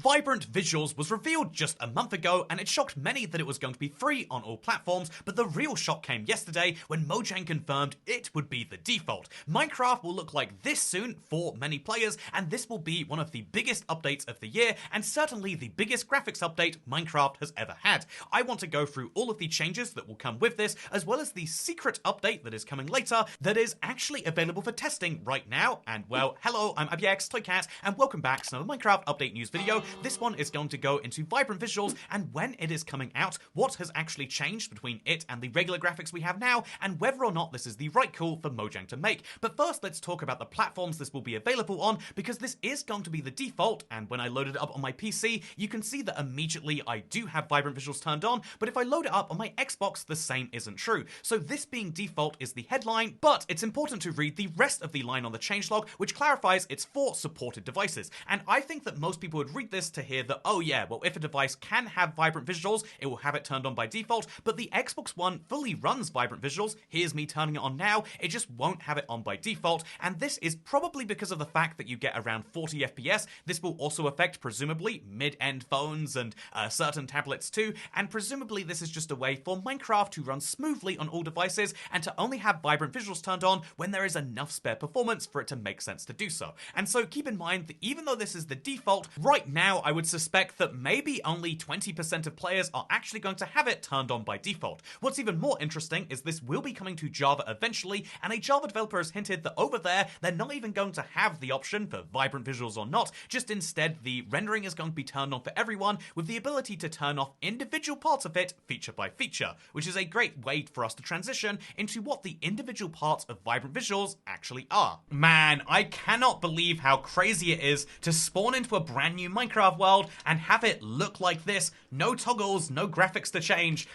Vibrant Visuals was revealed just a month ago, and it shocked many that it was going to be free on all platforms, but the real shock came yesterday when Mojang confirmed it would be the default. Minecraft will look like this soon for many players, and this will be one of the biggest updates of the year, and certainly the biggest graphics update Minecraft has ever had. I want to go through all of the changes that will come with this, as well as the secret update that is coming later that is actually available for testing right now. And well, hello, I'm AbbyX Toycat, and welcome back to another Minecraft update news video. This one is going to go into Vibrant Visuals and when it is coming out, what has actually changed between it and the regular graphics we have now, and whether or not this is the right call for Mojang to make. But first, let's talk about the platforms this will be available on, because this is going to be the default, and when I loaded it up on my PC, you can see that immediately I do have Vibrant Visuals turned on, but if I load it up on my Xbox, the same isn't true. So this being default is the headline, but it's important to read the rest of the line on the changelog, which clarifies it's for supported devices. And I think that most people would read this to hear that, oh yeah, well, if a device can have Vibrant Visuals, it will have it turned on by default, but the Xbox One fully runs Vibrant Visuals. Here's me turning it on now. It just won't have it on by default, and this is probably because of the fact that you get around 40 FPS. This will also affect, presumably, mid-end phones and certain tablets too, and presumably this is just a way for Minecraft to run smoothly on all devices and to only have Vibrant Visuals turned on when there is enough spare performance for it to make sense to do so. And so keep in mind that even though this is the default, right now I would suspect that maybe only 20% of players are actually going to have it turned on by default. What's even more interesting is this will be coming to Java eventually, and a Java developer has hinted that over there, they're not even going to have the option for Vibrant Visuals or not, just instead the rendering is going to be turned on for everyone with the ability to turn off individual parts of it feature by feature, which is a great way for us to transition into what the individual parts of Vibrant Visuals actually are. Man, I cannot believe how crazy it is to spawn into a brand new Minecraft world and have it look like this. No toggles, no graphics to change.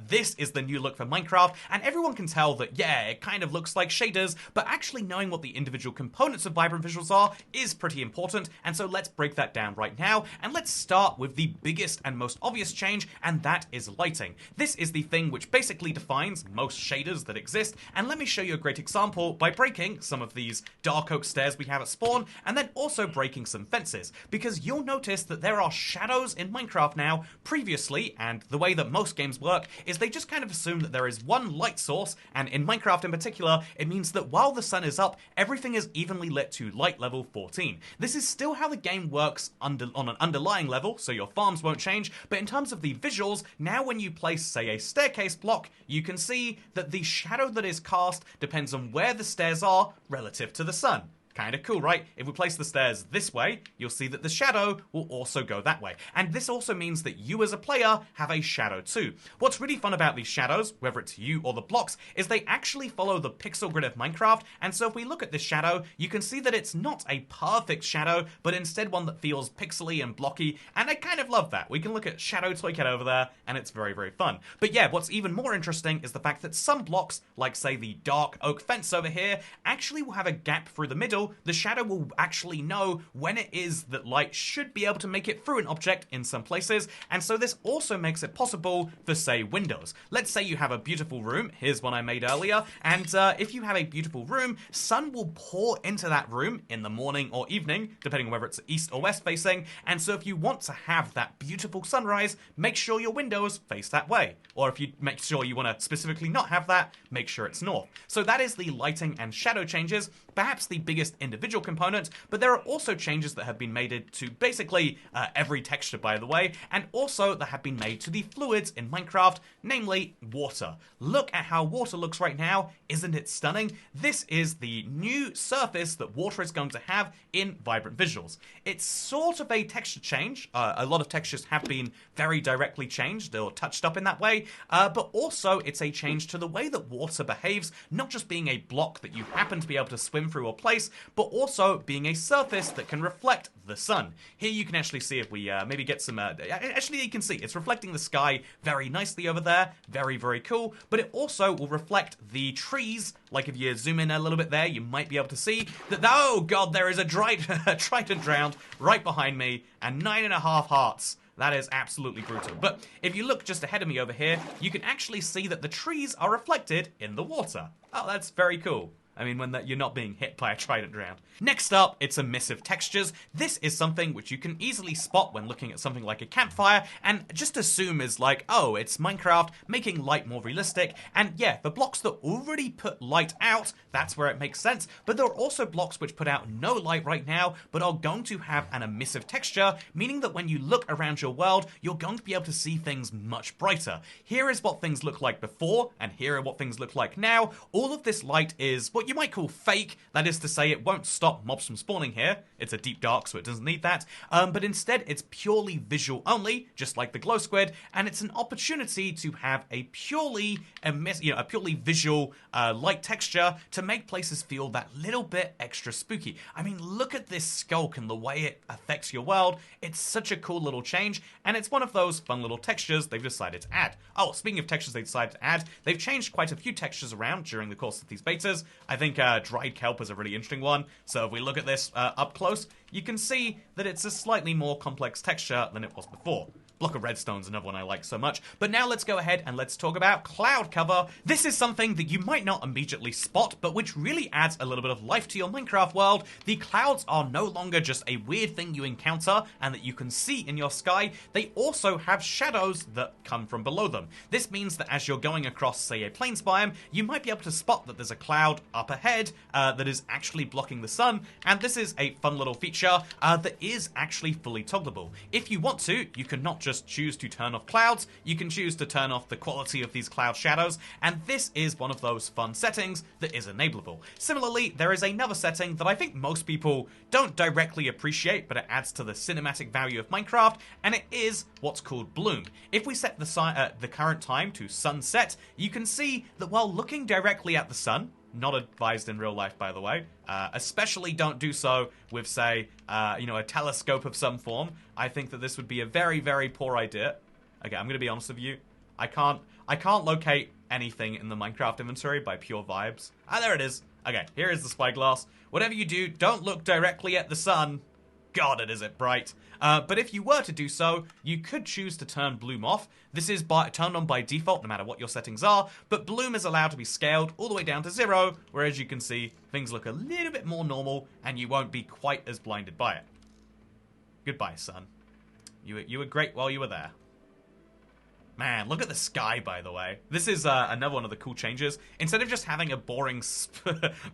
This is the new look for Minecraft, and everyone can tell that, yeah, it kind of looks like shaders, but actually knowing what the individual components of Vibrant Visuals are is pretty important, and so let's break that down right now, and let's start with the biggest and most obvious change, and that is lighting. This is the thing which basically defines most shaders that exist, and let me show you a great example by breaking some of these dark oak stairs we have at spawn, and then also breaking some fences, because you'll notice that there are shadows in Minecraft now. Previously, and the way that most games work, is they just kind of assume that there is one light source, and in Minecraft in particular, it means that while the sun is up, everything is evenly lit to light level 14. This is still how the game works on an underlying level, so your farms won't change, but in terms of the visuals, now when you place, say, a staircase block, you can see that the shadow that is cast depends on where the stairs are relative to the sun. Kinda cool, right? If we place the stairs this way, you'll see that the shadow will also go that way. And this also means that you as a player have a shadow too. What's really fun about these shadows, whether it's you or the blocks, is they actually follow the pixel grid of Minecraft, and so if we look at this shadow, you can see that it's not a perfect shadow, but instead one that feels pixely and blocky, and I kind of love that. We can look at Shadow Toycat over there, and it's very, very fun. But yeah, what's even more interesting is the fact that some blocks, like say the dark oak fence over here, actually will have a gap through the middle. The shadow will actually know when it is that light should be able to make it through an object in some places, and so this also makes it possible for, say, windows. Let's say you have a beautiful room, here's one I made earlier, and if you have a beautiful room, sun will pour into that room in the morning or evening, depending on whether it's east or west facing, and so if you want to have that beautiful sunrise, make sure your windows face that way. Or if you make sure you want to specifically not have that, make sure it's north. So that is the lighting and shadow changes, perhaps the biggest individual component, but there are also changes that have been made to basically every texture, by the way, and also that have been made to the fluids in Minecraft, namely water. Look at how water looks right now. Isn't it stunning? This is the new surface that water is going to have in Vibrant Visuals. It's sort of a texture change. A lot of textures have been very directly changed or touched up in that way, but also it's a change to the way that water behaves, not just being a block that you happen to be able to swim through or place, but also being a surface that can reflect the sun. Here you can actually see if we maybe get some, actually you can see it's reflecting the sky very nicely over there, very, very cool, but it also will reflect the trees. Like if you zoom in a little bit there, you might be able to see that, oh god, there is a trident drowned right behind me, and 9.5 hearts. That is absolutely brutal. But if you look just ahead of me over here, you can actually see that the trees are reflected in the water. Oh, that's very cool. I mean, when you're not being hit by a trident round. Next up, it's emissive textures. This is something which you can easily spot when looking at something like a campfire and just assume is like, oh, it's Minecraft making light more realistic. And yeah, the blocks that already put light out, that's where it makes sense. But there are also blocks which put out no light right now, but are going to have an emissive texture, meaning that when you look around your world, you're going to be able to see things much brighter. Here is what things look like before, and here are what things look like now. All of this light is what you might call fake. That is to say, it won't stop mobs from spawning here. It's a deep dark, so it doesn't need that. But instead, it's purely visual only, just like the glow squid, and it's an opportunity to have a purely visual light texture to make places feel that little bit extra spooky. I mean, look at this skulk and the way it affects your world. It's such a cool little change, and it's one of those fun little textures they've decided to add. Oh, speaking of textures they decided to add, they've changed quite a few textures around during the course of these betas. I think dried kelp is a really interesting one, so if we look at this up close, you can see that it's a slightly more complex texture than it was before. Block of Redstone's another one I like so much. But now let's go ahead and let's talk about cloud cover. This is something that you might not immediately spot, but which really adds a little bit of life to your Minecraft world. The clouds are no longer just a weird thing you encounter and that you can see in your sky. They also have shadows that come from below them. This means that as you're going across, say, a plains biome, you might be able to spot that there's a cloud up ahead that is actually blocking the sun, and this is a fun little feature that is actually fully toggleable. If you want to, you can not just choose to turn off clouds, you can choose to turn off the quality of these cloud shadows, and this is one of those fun settings that is enableable. Similarly, there is another setting that I think most people don't directly appreciate, but it adds to the cinematic value of Minecraft, and it is what's called bloom. If we set the current time to sunset, you can see that while looking directly at the sun, not advised in real life, by the way. Especially don't do so with, say, a telescope of some form. I think that this would be a very, very poor idea. Okay, I'm going to be honest with you. I can't locate anything in the Minecraft inventory by pure vibes. Ah, there it is. Okay, here is the spyglass. Whatever you do, don't look directly at the sun. God, is it bright. But if you were to do so, you could choose to turn bloom off. This is turned on by default no matter what your settings are, but bloom is allowed to be scaled all the way down to 0, where as you can see, things look a little bit more normal and you won't be quite as blinded by it. Goodbye, sun. You were great while you were there. Man, look at the sky, by the way. This is another one of the cool changes. Instead of just having a boring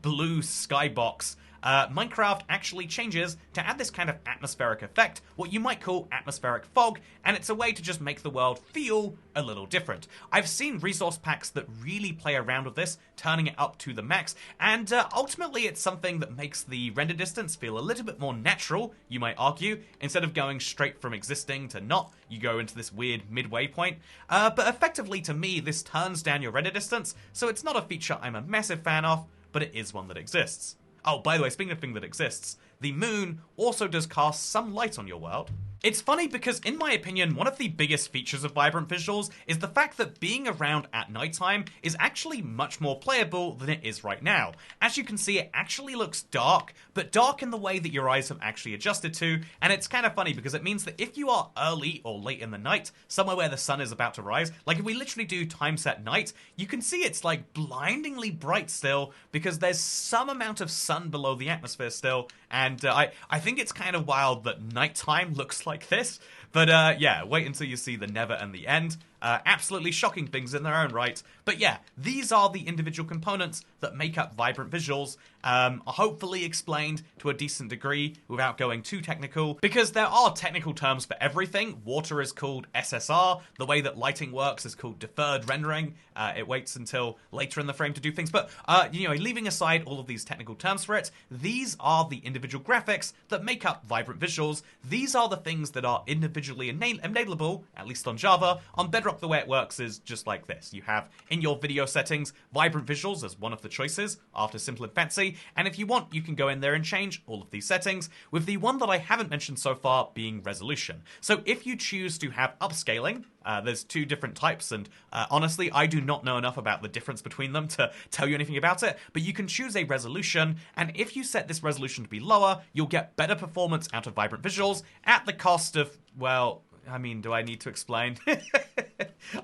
blue skybox, Minecraft actually changes to add this kind of atmospheric effect, what you might call atmospheric fog, and it's a way to just make the world feel a little different. I've seen resource packs that really play around with this, turning it up to the max, and ultimately it's something that makes the render distance feel a little bit more natural, you might argue. Instead of going straight from existing to not, you go into this weird midway point. But effectively, to me, this turns down your render distance, so it's not a feature I'm a massive fan of, but it is one that exists. Oh, by the way, speaking of thing that exists, the moon also does cast some light on your world. It's funny because, in my opinion, one of the biggest features of Vibrant Visuals is the fact that being around at nighttime is actually much more playable than it is right now. As you can see, it actually looks dark, but dark in the way that your eyes have actually adjusted to, and it's kind of funny because it means that if you are early or late in the night, somewhere where the sun is about to rise, like if we literally do time set night, you can see it's like blindingly bright still because there's some amount of sun below the atmosphere still, and I think it's kind of wild that nighttime looks like this, but yeah, wait until you see the never and the end. Absolutely shocking things in their own right. But yeah, these are the individual components that make up Vibrant Visuals, hopefully explained to a decent degree without going too technical, because there are technical terms for everything. Water is called SSR, the way that lighting works is called deferred rendering. It waits until later in the frame to do things, but leaving aside all of these technical terms for it, these are the individual graphics that make up Vibrant Visuals. These are the things that are individually enableable, at least on Java. On Bedrock, the way it works is just like this. You have, in your video settings, Vibrant Visuals as one of the choices after Simple and Fancy, and if you want, you can go in there and change all of these settings, with the one that I haven't mentioned so far being Resolution. So if you choose to have upscaling, there's two different types, and honestly, I do not know enough about the difference between them to tell you anything about it, but you can choose a resolution, and if you set this resolution to be lower, you'll get better performance out of Vibrant Visuals at the cost of, well, I mean, do I need to explain?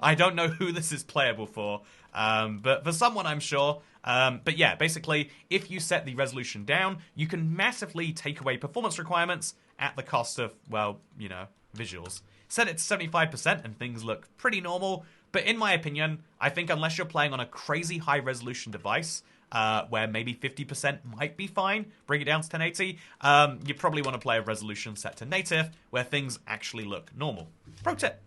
I don't know who this is playable for, but for someone I'm sure, But yeah, basically, if you set the resolution down, you can massively take away performance requirements at the cost of, well, you know, visuals. Set it to 75% and things look pretty normal, but in my opinion, I think unless you're playing on a crazy high resolution device, where maybe 50% might be fine, bring it down to 1080, you probably want to play a resolution set to native, where things actually look normal. Pro tip.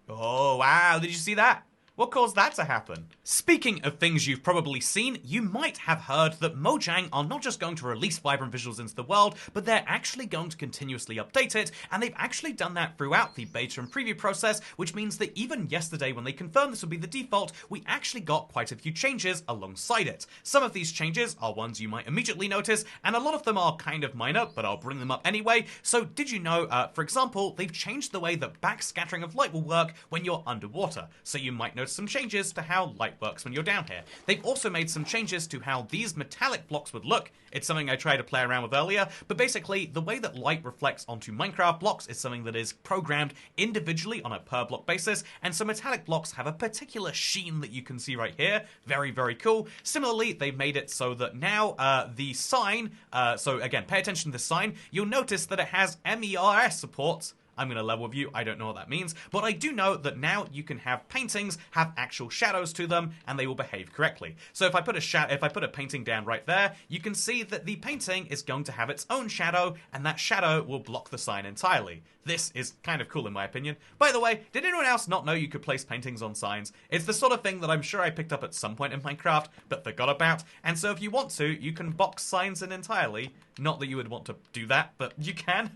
Oh, wow, did you see that? What caused that to happen? Speaking of things you've probably seen, you might have heard that Mojang are not just going to release vibrant visuals into the world, but they're actually going to continuously update it, and they've actually done that throughout the beta and preview process, which means that even yesterday when they confirmed this would be the default, we actually got quite a few changes alongside it. Some of these changes are ones you might immediately notice, and a lot of them are kind of minor, but I'll bring them up anyway. So did you know, for example, they've changed the way that backscattering of light will work when you're underwater, so you might notice some changes to how light works when you're down here. They've also made some changes to how these metallic blocks would look. It's something I tried to play around with earlier, but basically the way that light reflects onto Minecraft blocks is something that is programmed individually on a per block basis, and so metallic blocks have a particular sheen that you can see right here. Very, very cool. Similarly, they've made it so that now the sign, so again, pay attention to the sign, you'll notice that it has MERS support. I'm going to level with you, I don't know what that means, but I do know that now you can have paintings have actual shadows to them, and they will behave correctly. So if I put a painting down right there, you can see that the painting is going to have its own shadow, and that shadow will block the sign entirely. This is kind of cool in my opinion. By the way, did anyone else not know you could place paintings on signs? It's the sort of thing that I'm sure I picked up at some point in Minecraft, but forgot about, and so if you want to, you can box signs in entirely. Not that you would want to do that, but you can.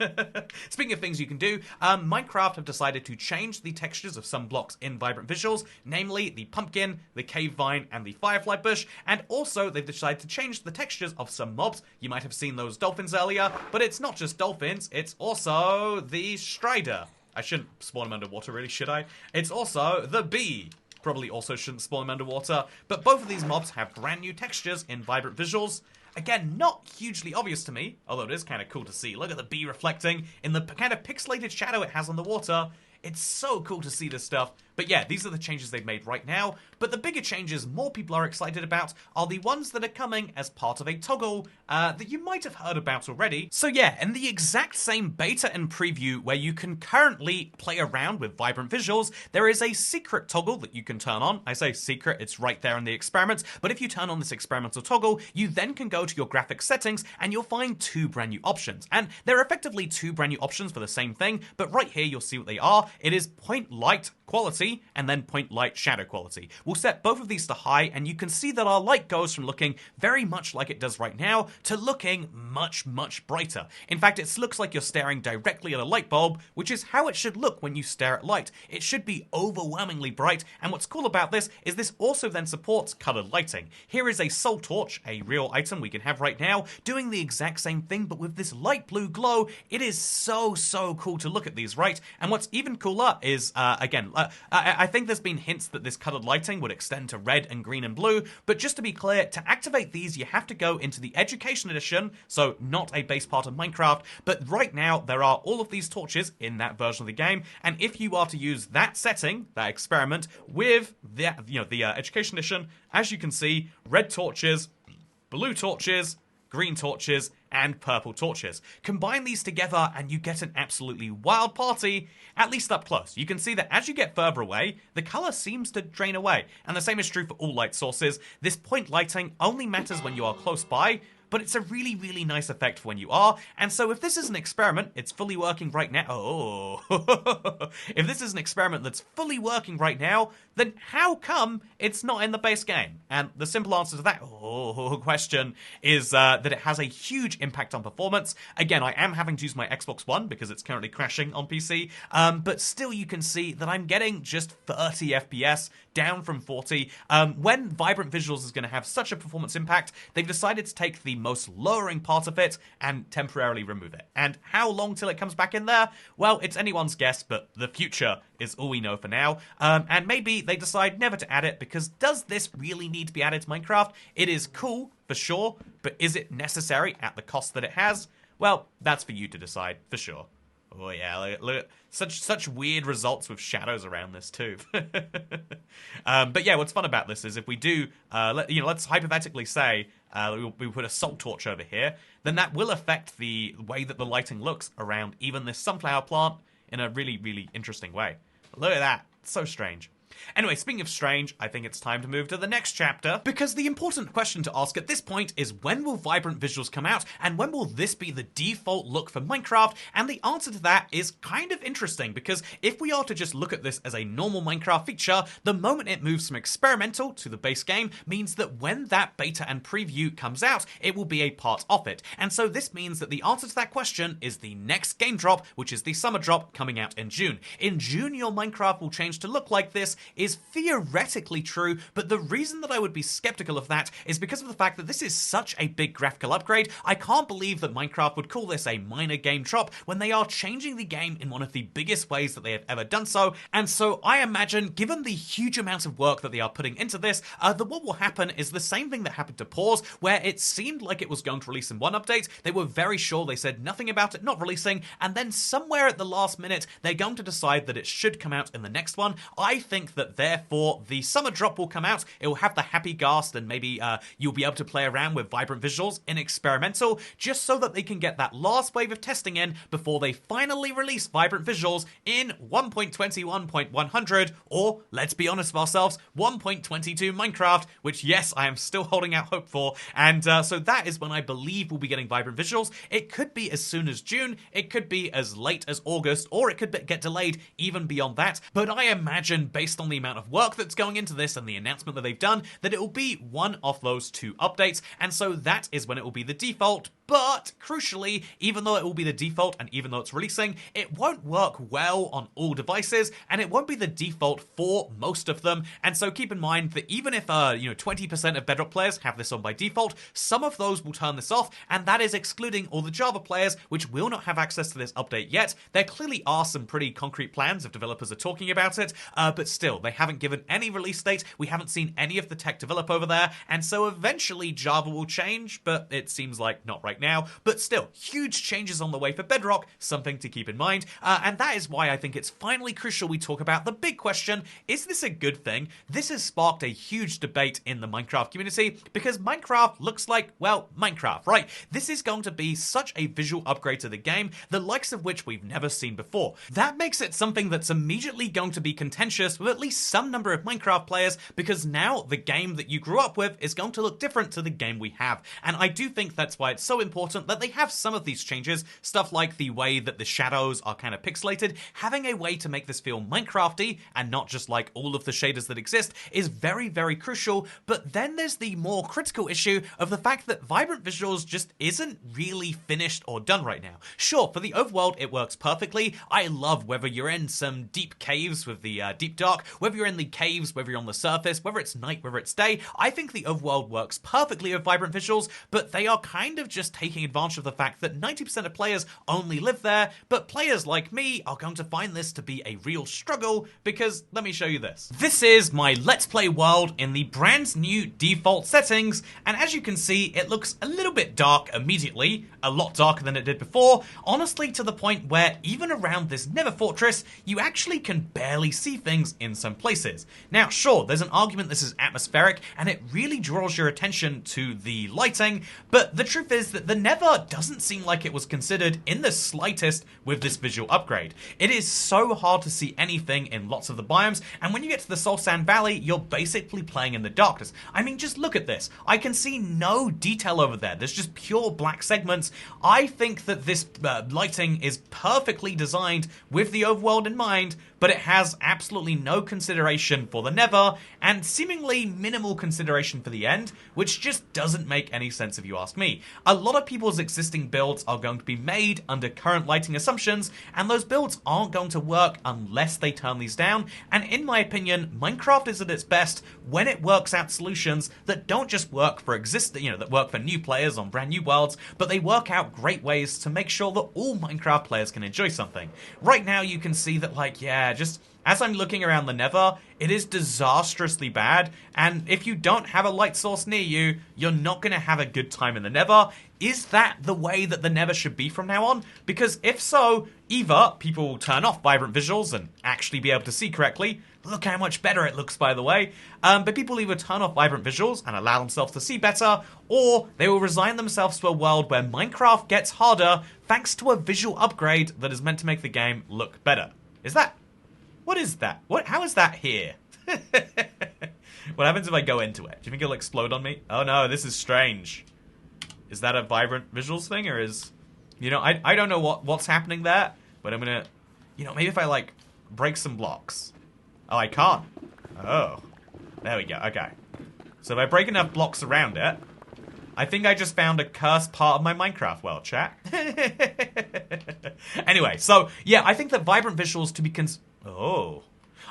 Speaking of things you can do, Minecraft have decided to change the textures of some blocks in Vibrant Visuals, namely the pumpkin, the cave vine, and the firefly bush, and also they've decided to change the textures of some mobs. You might have seen those dolphins earlier, but it's not just dolphins, it's also the strider. I shouldn't spawn them underwater, really, should I? It's also the bee. Probably also shouldn't spawn them underwater, but both of these mobs have brand new textures in Vibrant Visuals. Again, not hugely obvious to me, although it is kind of cool to see. Look at the bee reflecting in the kind of pixelated shadow it has on the water. It's so cool to see this stuff. But yeah, these are the changes they've made right now. But the bigger changes more people are excited about are the ones that are coming as part of a toggle that you might have heard about already. So yeah, in the exact same beta and preview where you can currently play around with Vibrant Visuals, there is a secret toggle that you can turn on. I say secret, it's right there in the experiments, but if you turn on this experimental toggle, you then can go to your graphics settings and you'll find two brand new options. And they're effectively two brand new options for the same thing, but right here you'll see what they are. It is point light quality and then point light shadow quality. We'll set both of these to high, and you can see that our light goes from looking very much like it does right now to looking much, much brighter. In fact, it looks like you're staring directly at a light bulb, which is how it should look when you stare at light. It should be overwhelmingly bright, and what's cool about this is this also then supports colored lighting. Here is a soul torch, a real item we can have right now, doing the exact same thing, but with this light blue glow. It is so, so cool to look at these, right? And what's even cooler is, again, I think there's been hints that this colored lighting would extend to red and green and blue, but just to be clear, to activate these, you have to go into the Education Edition, so not a base part of Minecraft, but right now there are all of these torches in that version of the game, and if you are to use that setting, that experiment, with the, Education Edition, as you can see, red torches, blue torches, green torches, and purple torches. Combine these together and you get an absolutely wild party, at least up close. You can see that as you get further away, the color seems to drain away. And the same is true for all light sources. This point lighting only matters when you are close by, but it's a really, really nice effect for when you are. And so if this is an experiment, it's fully working right now. Oh, if this is an experiment that's fully working right now, then how come it's not in the base game? And the simple answer to that question is that it has a huge impact on performance. Again, I am having to use my Xbox One because it's currently crashing on PC, but still you can see that I'm getting just 30 FPS, down from 40. When Vibrant Visuals is going to have such a performance impact, they've decided to take the most lowering part of it and temporarily remove it. And how long till it comes back in there? Well, it's anyone's guess, but the future is all we know for now. And maybe they decide never to add it, because does this really need to be added to Minecraft? It is cool, for sure, but is it necessary at the cost that it has? Well, that's for you to decide, for sure. Oh yeah, look such weird results with shadows around this too. But yeah, what's fun about this is if we do, let's hypothetically say we put a salt torch over here, then that will affect the way that the lighting looks around even this sunflower plant in a really, really interesting way. Look at that, it's so strange. Anyway, speaking of strange, I think it's time to move to the next chapter, because the important question to ask at this point is when will vibrant visuals come out, and when will this be the default look for Minecraft? And the answer to that is kind of interesting, because if we are to just look at this as a normal Minecraft feature, the moment it moves from experimental to the base game means that when that beta and preview comes out, it will be a part of it. And so this means that the answer to that question is the next game drop, which is the summer drop coming out in June. In June, your Minecraft will change to look like this, is theoretically true, but the reason that I would be skeptical of that is because of the fact that this is such a big graphical upgrade. I can't believe that Minecraft would call this a minor game drop when they are changing the game in one of the biggest ways that they have ever done so. And so I imagine, given the huge amount of work that they are putting into this, that what will happen is the same thing that happened to Pause, where it seemed like it was going to release in one update. They were very sure, they said nothing about it not releasing, and then somewhere at the last minute, they're going to decide that it should come out in the next one. I think that therefore the summer drop will come out, it will have the happy ghast, and maybe you'll be able to play around with vibrant visuals in experimental, just so that they can get that last wave of testing in before they finally release vibrant visuals in 1.21.100, or let's be honest with ourselves, 1.22 Minecraft, which yes, I am still holding out hope for. And so that is when I believe we'll be getting vibrant visuals. It could be as soon as June, it could be as late as August, or it could get delayed even beyond that. But I imagine, based on the amount of work that's going into this and the announcement that they've done, that it will be one of those two updates, and so that is when it will be the default. But crucially, even though it will be the default and even though it's releasing, it won't work well on all devices, and it won't be the default for most of them. And so keep in mind that even if 20% of Bedrock players have this on by default, some of those will turn this off, and that is excluding all the Java players, which will not have access to this update yet. There clearly are some pretty concrete plans if developers are talking about it, but still, they haven't given any release date. We haven't seen any of the tech develop over there, and so eventually Java will change, but it seems like not right now. But still, huge changes on the way for Bedrock, something to keep in mind, and that is why I think it's finally crucial we talk about the big question: is this a good thing? This has sparked a huge debate in the Minecraft community, because Minecraft looks like, well, Minecraft, right? This is going to be such a visual upgrade to the game, the likes of which we've never seen before. That makes it something that's immediately going to be contentious with at least some number of Minecraft players, because now the game that you grew up with is going to look different to the game we have. And I do think that's why it's so important that they have some of these changes, stuff like the way that the shadows are kind of pixelated. Having a way to make this feel Minecrafty and not just like all of the shaders that exist is very, very crucial. But then there's the more critical issue of the fact that vibrant visuals just isn't really finished or done right now. Sure, for the overworld it works perfectly. I love whether you're in some deep caves with the deep dark, whether you're in the caves, whether you're on the surface, whether it's night, whether it's day. I think the overworld works perfectly with vibrant visuals, but they are kind of just taking advantage of the fact that 90% of players only live there, but players like me are going to find this to be a real struggle, because let me show you this. This is my Let's Play world in the brand new default settings, and as you can see, it looks a little bit dark immediately, a lot darker than it did before, honestly to the point where even around this Nether Fortress, you actually can barely see things in some places. Now sure, there's an argument this is atmospheric, and it really draws your attention to the lighting, but the truth is that the Nether doesn't seem like it was considered in the slightest with this visual upgrade. It is so hard to see anything in lots of the biomes, and when you get to the Soul Sand Valley, you're basically playing in the darkness. I mean, just look at this. I can see no detail over there. There's just pure black segments. I think that this lighting is perfectly designed with the overworld in mind, but it has absolutely no consideration for the Nether, and seemingly minimal consideration for the end, which just doesn't make any sense if you ask me. A lot of people's existing builds are going to be made under current lighting assumptions, and those builds aren't going to work unless they turn these down, and in my opinion, Minecraft is at its best when it works out solutions that don't just work for that work for new players on brand new worlds, but they work out great ways to make sure that all Minecraft players can enjoy something. Right now you can see that, like, yeah, just as I'm looking around the Nether, it is disastrously bad, and if you don't have a light source near you, you're not going to have a good time in the Nether. Is that the way that the Nether should be from now on? Because if so, either people will turn off vibrant visuals and actually be able to see correctly. Look how much better it looks, by the way. But people either turn off vibrant visuals and allow themselves to see better, or they will resign themselves to a world where Minecraft gets harder thanks to a visual upgrade that is meant to make the game look better. Is that... What is that? How is that here? What happens if I go into it? Do you think it'll explode on me? Oh no, this is strange. Is that a vibrant visuals thing, or is... You know, I don't know what's happening there, but I'm gonna... You know, maybe if I, like, break some blocks. Oh, I can't. Oh. There we go, okay. So if I break enough blocks around it, I think I just found a cursed part of my Minecraft world, chat. Anyway, so, yeah, I think that vibrant visuals to be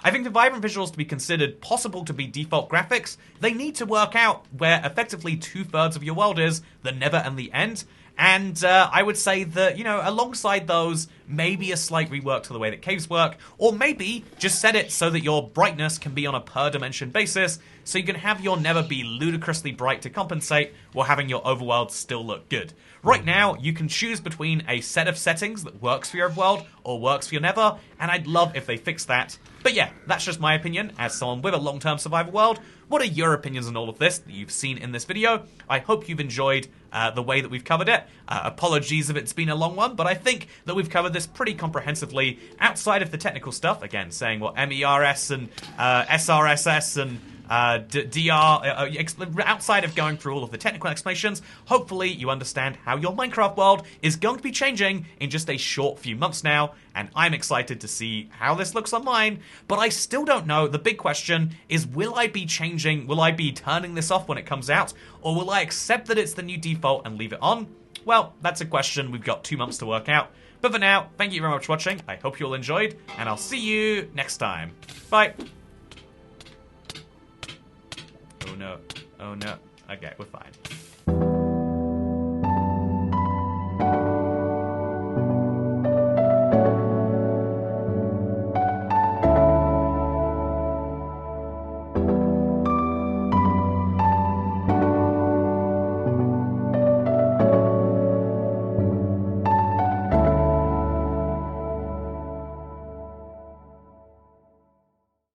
I think the vibrant visuals to be considered possible to be default graphics, they need to work out where effectively 2/3 of your world is, the Nether and the End. And I would say that, you know, alongside those, maybe a slight rework to the way that caves work, or maybe just set it so that your brightness can be on a per dimension basis, so you can have your Nether be ludicrously bright to compensate, while having your overworld still look good. Right now, you can choose between a set of settings that works for your overworld, or works for your Nether, and I'd love if they fixed that. But yeah, that's just my opinion, as someone with a long-term survival world. What are your opinions on all of this that you've seen in this video? I hope you've enjoyed the way that we've covered it. Apologies if it's been a long one, but I think that we've covered this pretty comprehensively outside of the technical stuff. Again, saying what MERS and SRSS and outside of going through all of the technical explanations, hopefully you understand how your Minecraft world is going to be changing in just a short few months now, and I'm excited to see how this looks on mine, but I still don't know. The big question is, will I be turning this off when it comes out, or will I accept that it's the new default and leave it on? Well, that's a question we've got 2 months to work out. But for now, thank you very much for watching. I hope you all enjoyed, and I'll see you next time. Bye. Oh no. Oh no. Okay, we're fine.